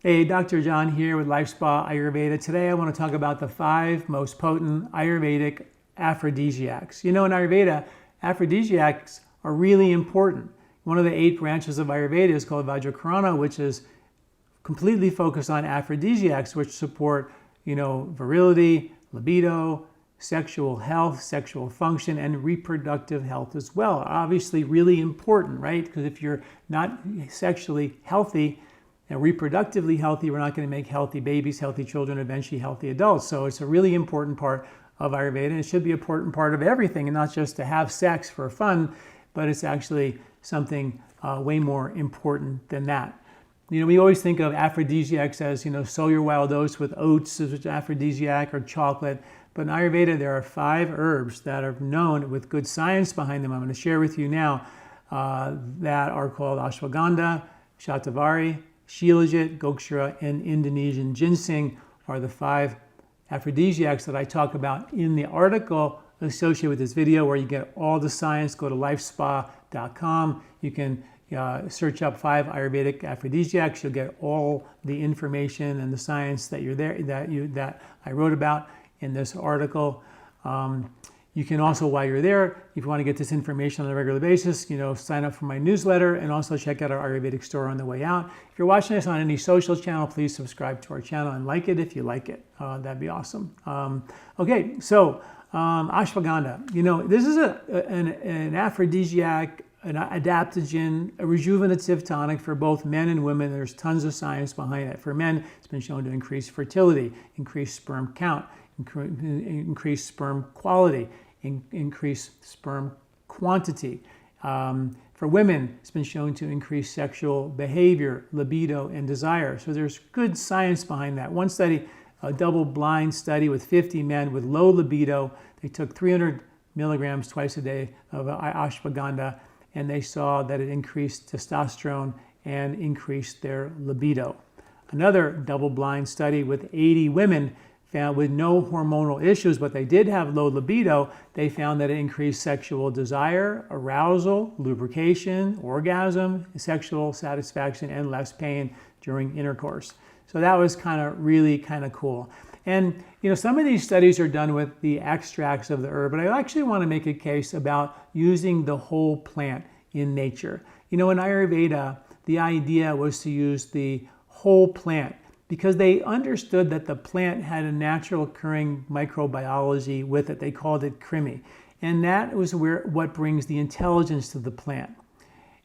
Hey, Dr. John here with LifeSpa Ayurveda. Today I want to talk about the 5 most potent Ayurvedic aphrodisiacs. You know, in Ayurveda, aphrodisiacs are really important. One of the 8 branches of Ayurveda is called Vajrakarana, which is completely focused on aphrodisiacs, which support, virility, libido, sexual health, sexual function, and reproductive health as well. Obviously really important, right? Because if you're not sexually healthy and reproductively healthy, we're not going to make healthy babies, healthy children, eventually healthy adults. So it's a really important part of Ayurveda, and it should be an important part of everything, and not just to have sex for fun, but it's actually something way more important than that. We always think of aphrodisiacs as, sow your wild oats with oats as an aphrodisiac, or chocolate. But in Ayurveda, there are 5 herbs that are known with good science behind them. I'm going to share with you now that are called ashwagandha, shatavari, shilajit, gokshara, and Indonesian ginseng are the 5 aphrodisiacs that I talk about in the article associated with this video, where you get all the science. Go to lifespa.com. You can search up 5 Ayurvedic aphrodisiacs. You'll get all the information and the science that that I wrote about in this article. You can also, while you're there, if you want to get this information on a regular basis, sign up for my newsletter, and also check out our Ayurvedic store on the way out. If you're watching this on any social channel, please subscribe to our channel and like it if you like it. That'd be awesome. Okay, so ashwagandha. This is an aphrodisiac, an adaptogen, a rejuvenative tonic for both men and women. There's tons of science behind it. For men, it's been shown to increase fertility, increase sperm count, increase sperm quality, increase sperm quantity. For women, it's been shown to increase sexual behavior, libido, and desire. So there's good science behind that. One study, a double-blind study with 50 men with low libido, they took 300 milligrams twice a day of ashwagandha, and they saw that it increased testosterone and increased their libido. Another double-blind study with 80 women found with no hormonal issues, but they did have low libido. They found that it increased sexual desire, arousal, lubrication, orgasm, sexual satisfaction, and less pain during intercourse. So that was really kind of cool. And some of these studies are done with the extracts of the herb, but I actually want to make a case about using the whole plant in nature. In Ayurveda, the idea was to use the whole plant, because they understood that the plant had a natural occurring microbiology with it. They called it krimi. And that was what brings the intelligence to the plant.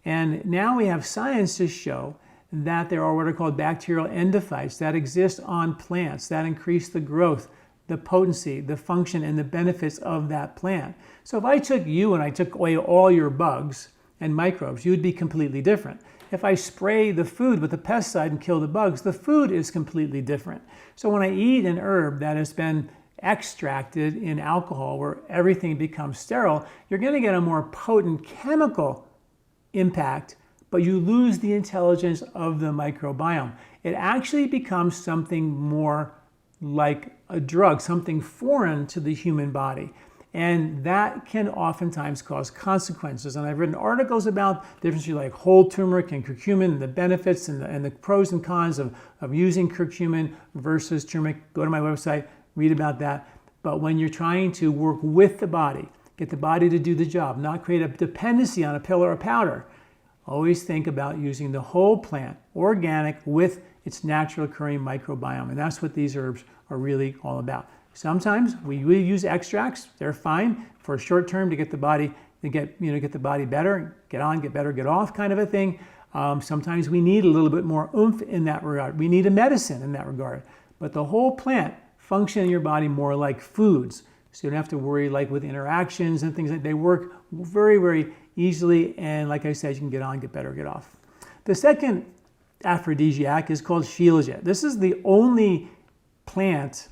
And now we have science to show that there are what are called bacterial endophytes that exist on plants that increase the growth, the potency, the function, and the benefits of that plant. So if I took you and I took away all your bugs and microbes, you would be completely different. If I spray the food with a pesticide and kill the bugs, the food is completely different. So when I eat an herb that has been extracted in alcohol, where everything becomes sterile, you're going to get a more potent chemical impact, but you lose the intelligence of the microbiome. It actually becomes something more like a drug, something foreign to the human body. And that can oftentimes cause consequences. And I've written articles about the difference between like whole turmeric and curcumin, and the benefits and the pros and cons of using curcumin versus turmeric. Go to my website, read about that. But when you're trying to work with the body, get the body to do the job, not create a dependency on a pill or a powder, always think about using the whole plant, organic, with its natural occurring microbiome. And that's what these herbs are really all about. Sometimes we will use extracts. They're fine for a short term to get the body get the body better, get on, get better, get off kind of a thing. Sometimes we need a little bit more oomph in that regard. We need a medicine in that regard. But the whole plant function in your body more like foods. So you don't have to worry like with interactions and things like that. They work very, very easily. And like I said, you can get on, get better, get off. The second aphrodisiac is called shilajit. This is the only plant,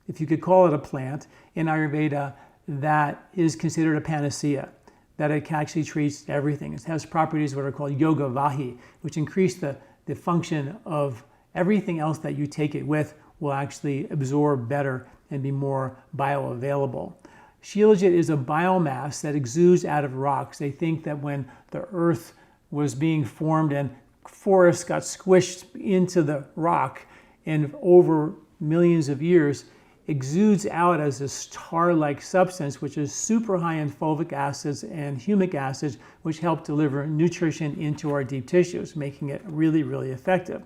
if you could call it a plant, in Ayurveda that is considered a panacea, that it actually treats everything. It has properties what are called yoga vahi, which increase the function of everything else that you take it with will actually absorb better and be more bioavailable. Shilajit is a biomass that exudes out of rocks. They think that when the earth was being formed and forest got squished into the rock and over millions of years exudes out as this tar-like substance, which is super high in fulvic acids and humic acids, which help deliver nutrition into our deep tissues, making it really, really effective.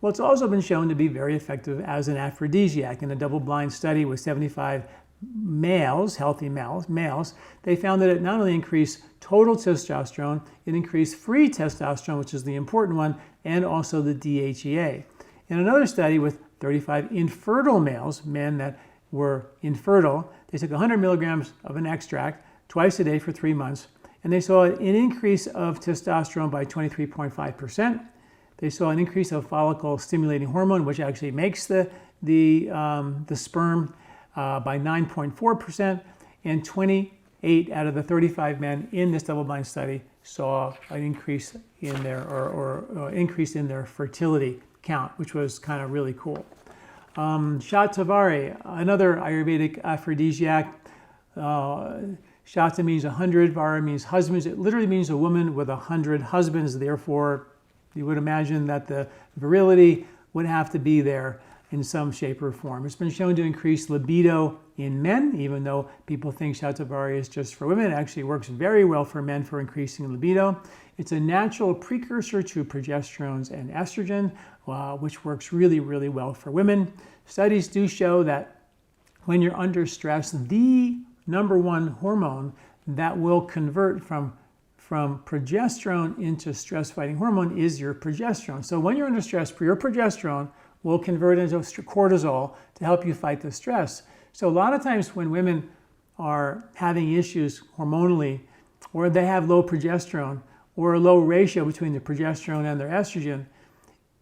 Well, it's also been shown to be very effective as an aphrodisiac. In a double-blind study with 75 males, healthy males, they found that it not only increased total testosterone, it increased free testosterone, which is the important one, and also the DHEA. In another study with 35 infertile males, men that were infertile, they took 100 milligrams of an extract twice a day for 3 months, and they saw an increase of testosterone by 23.5%. They saw an increase of follicle-stimulating hormone, which actually makes the sperm, by 9.4%, and 28 out of the 35 men in this double-blind study saw an increase in their increase in their fertility count, which was kind of really cool. Shatavari, another Ayurvedic aphrodisiac. Shata means 100, Vara means husbands. It literally means a woman with 100 husbands. Therefore, you would imagine that the virility would have to be there in some shape or form. It's been shown to increase libido in men, even though people think Shatavari is just for women. It actually works very well for men for increasing libido. It's a natural precursor to progesterones and estrogen, which works really, really well for women. Studies do show that when you're under stress, the number one hormone that will convert from progesterone into stress-fighting hormone is your progesterone. So when you're under stress, your progesterone will convert into cortisol to help you fight the stress. So a lot of times when women are having issues hormonally, or they have low progesterone, or a low ratio between the progesterone and their estrogen,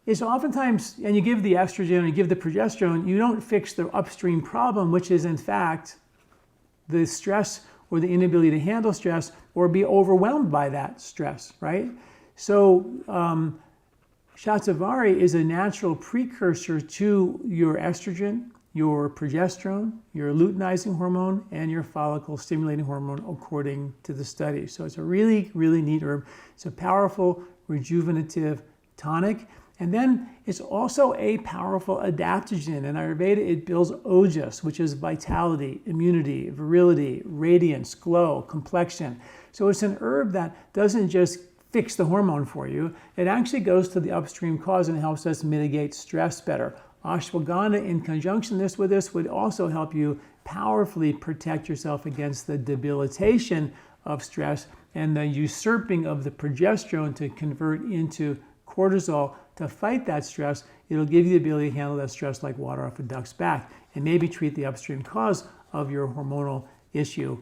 is oftentimes, and you give the estrogen and you give the progesterone, you don't fix the upstream problem, which is in fact the stress or the inability to handle stress or be overwhelmed by that stress, right? So Shatavari is a natural precursor to your estrogen, your progesterone, your luteinizing hormone, and your follicle-stimulating hormone, according to the study. So it's a really, really neat herb. It's a powerful, rejuvenative tonic. And then it's also a powerful adaptogen. In Ayurveda, it builds ojas, which is vitality, immunity, virility, radiance, glow, complexion. So it's an herb that doesn't just fix the hormone for you. It actually goes to the upstream cause and helps us mitigate stress better. Ashwagandha, in conjunction with this, would also help you powerfully protect yourself against the debilitation of stress and the usurping of the progesterone to convert into cortisol to fight that stress. It'll give you the ability to handle that stress like water off a duck's back and maybe treat the upstream cause of your hormonal issue,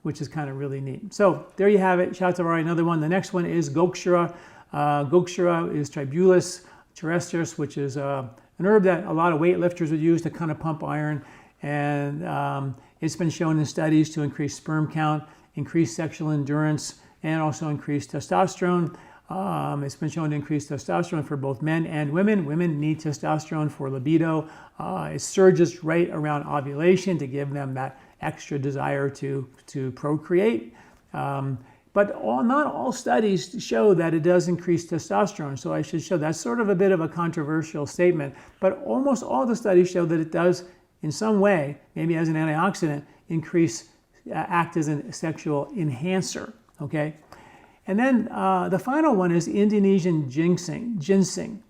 which is kind of really neat. So there you have it, Shatavari, another one. The next one is Gokshara. Gokshara is Tribulus terrestris, which is an herb that a lot of weightlifters would use to kind of pump iron. And it's been shown in studies to increase sperm count, increase sexual endurance, and also increase testosterone. It's been shown to increase testosterone for both men and women. Women need testosterone for libido. It surges right around ovulation to give them that extra desire to procreate. But not all studies show that it does increase testosterone. So I should show that's sort of a bit of a controversial statement. But almost all the studies show that it does, in some way, maybe as an antioxidant, act as a sexual enhancer. Okay. And then the final one is Indonesian ginseng,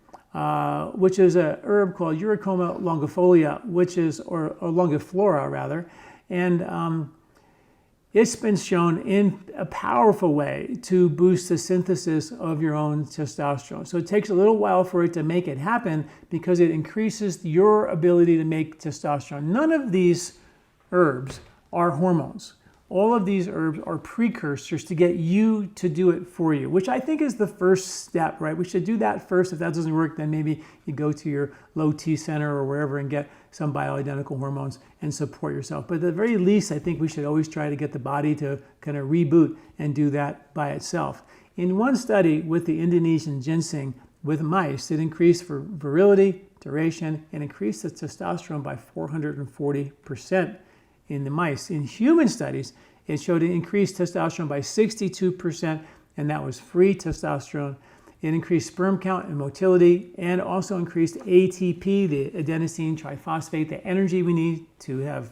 which is a herb called Eurycoma longifolia, or longiflora rather, and it's been shown in a powerful way to boost the synthesis of your own testosterone. So it takes a little while for it to make it happen because it increases your ability to make testosterone. None of these herbs are hormones. All of these herbs are precursors to get you to do it for you, which I think is the first step, right? We should do that first. If that doesn't work, then maybe you go to your low T center or wherever and get some bioidentical hormones and support yourself. But at the very least, I think we should always try to get the body to kind of reboot and do that by itself. In one study with the Indonesian ginseng with mice, it increased for virility, duration, and increased the testosterone by 440%. In the mice. In human studies, it showed an increased testosterone by 62%, and that was free testosterone. It increased sperm count and motility, and also increased ATP, the adenosine triphosphate, the energy we need to have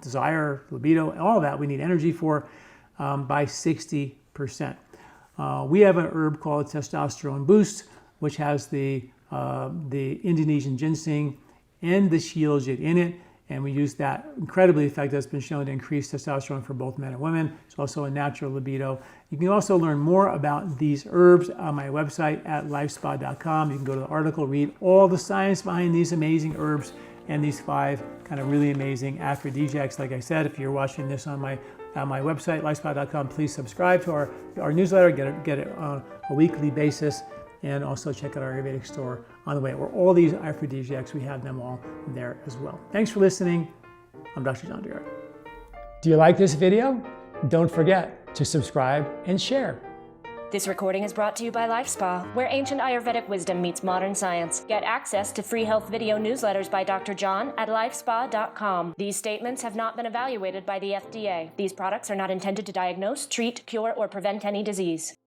desire, libido, all of that we need energy for, by 60%. We have an herb called testosterone boost, which has the Indonesian ginseng and the shilajit in it, and we use that incredibly effective. It's been shown to increase testosterone for both men and women. It's also a natural libido. You can also learn more about these herbs on my website at lifespa.com. You can go to the article, read all the science behind these amazing herbs and these 5 kind of really amazing aphrodisiacs. Like I said, if you're watching this on my website, lifespa.com, please subscribe to our newsletter, get it on a weekly basis, and also check out our Ayurvedic store on the way. Where all these aphrodisiacs, we have them all there as well. Thanks for listening. I'm Dr. John Douillard. Do you like this video? Don't forget to subscribe and share. This recording is brought to you by LifeSpa, where ancient Ayurvedic wisdom meets modern science. Get access to free health video newsletters by Dr. John at lifespa.com. These statements have not been evaluated by the FDA. These products are not intended to diagnose, treat, cure, or prevent any disease.